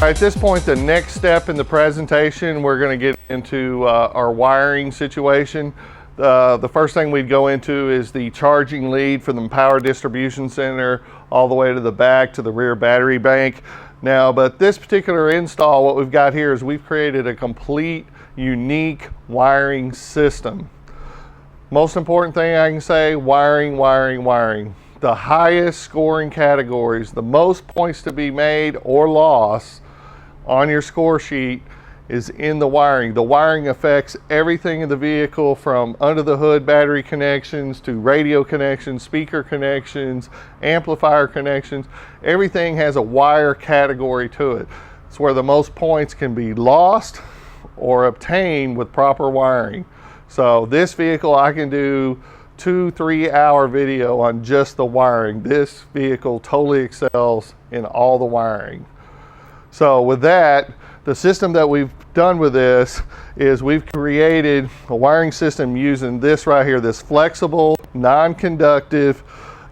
At this point, the next step in the presentation, we're going to get into our wiring situation. The first thing we'd go into is the charging lead from the power distribution center all the way to the back to the rear battery bank. Now, but this particular install, what we've got here is we've created a complete, unique wiring system. Most important thing I can say, wiring, wiring, wiring. The highest scoring categories, the most points to be made or lost on your score sheet is in the wiring. The wiring affects everything in the vehicle, from under the hood battery connections to radio connections, speaker connections, amplifier connections. Everything has a wire category to it. It's where the most points can be lost or obtained with proper wiring. So this vehicle, I can do 2-3 hour video on just the wiring. This vehicle totally excels in all the wiring. So with that, the system that we've done with this is we've created a wiring system using this right here, this flexible, non-conductive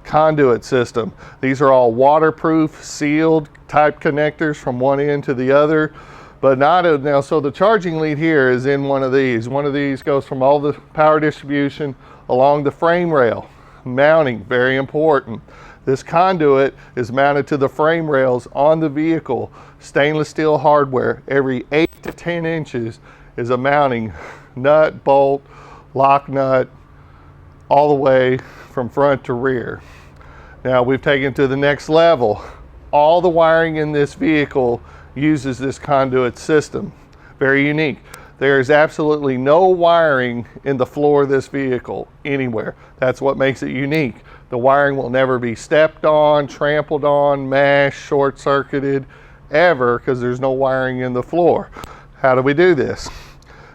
conduit system. These are all waterproof, sealed type connectors from one end to the other, but not now. So the charging lead here is in one of these. One of these goes from all the power distribution along the frame rail. Mounting, very important. This conduit is mounted to the frame rails on the vehicle. Stainless steel hardware. Every 8 to 10 inches is a mounting nut, bolt, lock nut, all the way from front to rear. Now we've taken it to the next level. All the wiring in this vehicle uses this conduit system. Very unique. There is absolutely no wiring in the floor of this vehicle anywhere. That's what makes it unique. The wiring will never be stepped on, trampled on, mashed, short-circuited, ever, because there's no wiring in the floor. How do we do this?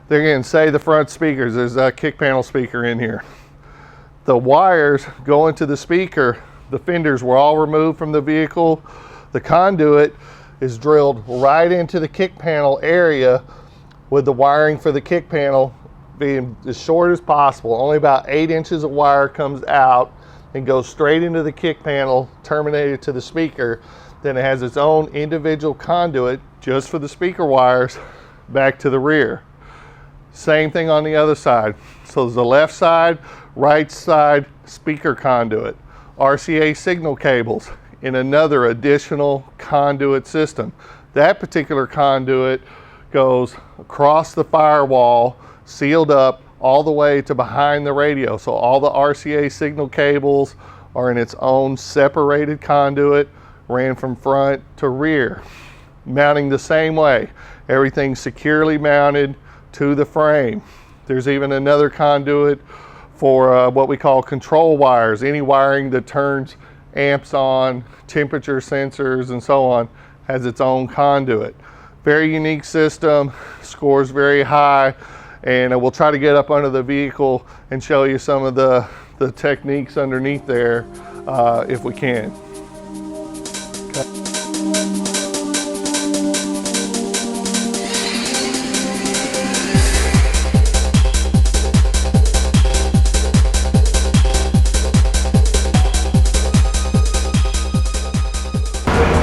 They're going to say the front speakers. There's a kick panel speaker in here. The wires go into the speaker. The fenders were all removed from the vehicle. The conduit is drilled right into the kick panel area, with the wiring for the kick panel being as short as possible. Only about 8 inches of wire comes out and goes straight into the kick panel, terminated to the speaker. Then it has its own individual conduit just for the speaker wires back to the rear. Same thing on the other side. So the left side, right side, speaker conduit. RCA signal cables in another additional conduit system. That particular conduit goes across the firewall, sealed up all the way to behind the radio. So all the RCA signal cables are in its own separated conduit, ran from front to rear. Mounting the same way. Everything's securely mounted to the frame. There's even another conduit for what we call control wires. Any wiring that turns amps on, temperature sensors, and so on, has its own conduit. Very unique system, scores very high, and we'll try to get up under the vehicle and show you some of the techniques underneath there if we can.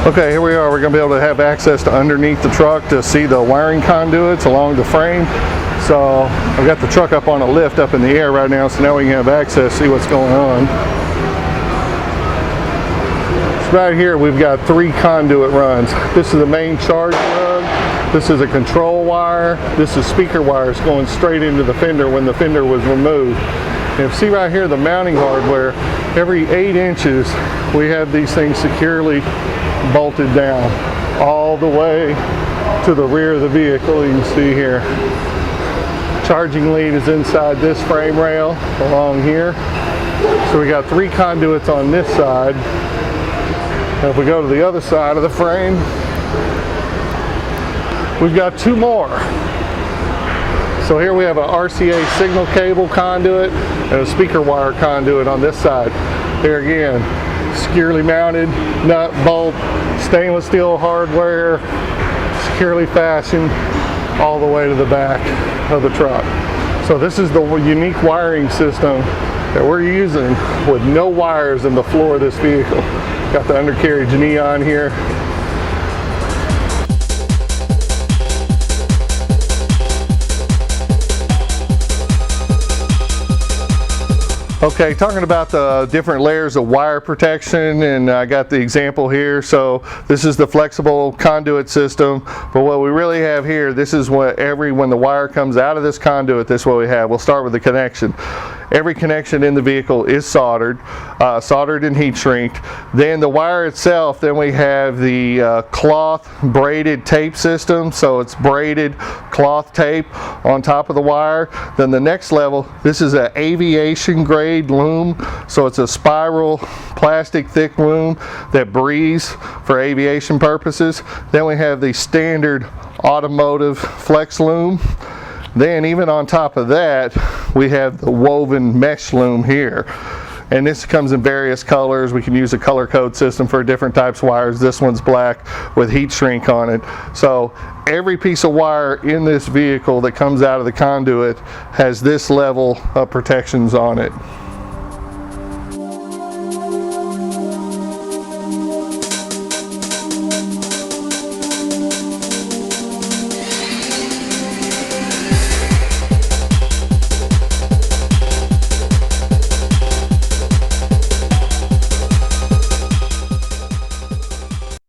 Okay, here we are. We're going to be able to have access to underneath the truck to see the wiring conduits along the frame. So I've got the truck up on a lift up in the air right now, so now we can have access, see what's going on. So right here we've got 3 conduit runs. This is the main charge run. This is a control wire. This is speaker wires going straight into the fender when the fender was removed. And see right here the mounting hardware. Every 8 inches we have these things securely bolted down all the way to the rear of the vehicle. You can see here. Charging lead is inside this frame rail along here. So we got 3 conduits on this side. And if we go to the other side of the frame, we've got 2 more. So here we have an RCA signal cable conduit and a speaker wire conduit on this side. There again, securely mounted, nut, bolt, stainless steel hardware, securely fastened all the way to the back of the truck. So this is the unique wiring system that we're using with no wires in the floor of this vehicle. Got the undercarriage neon here. Okay, talking about the different layers of wire protection, and I got the example here. So this is the flexible conduit system, but what we really have here, this is what when the wire comes out of this conduit, this is what we have. We'll start with the connection. Every connection in the vehicle is soldered and heat shrinked. Then the wire itself, then we have the cloth braided tape system. So it's braided cloth tape on top of the wire. Then the next level, this is an aviation grade loom. So it's a spiral plastic thick loom that breathes for aviation purposes. Then we have the standard automotive flex loom. Then even on top of that, we have the woven mesh loom here. And this comes in various colors. We can use a color code system for different types of wires. This one's black with heat shrink on it. So every piece of wire in this vehicle that comes out of the conduit has this level of protections on it.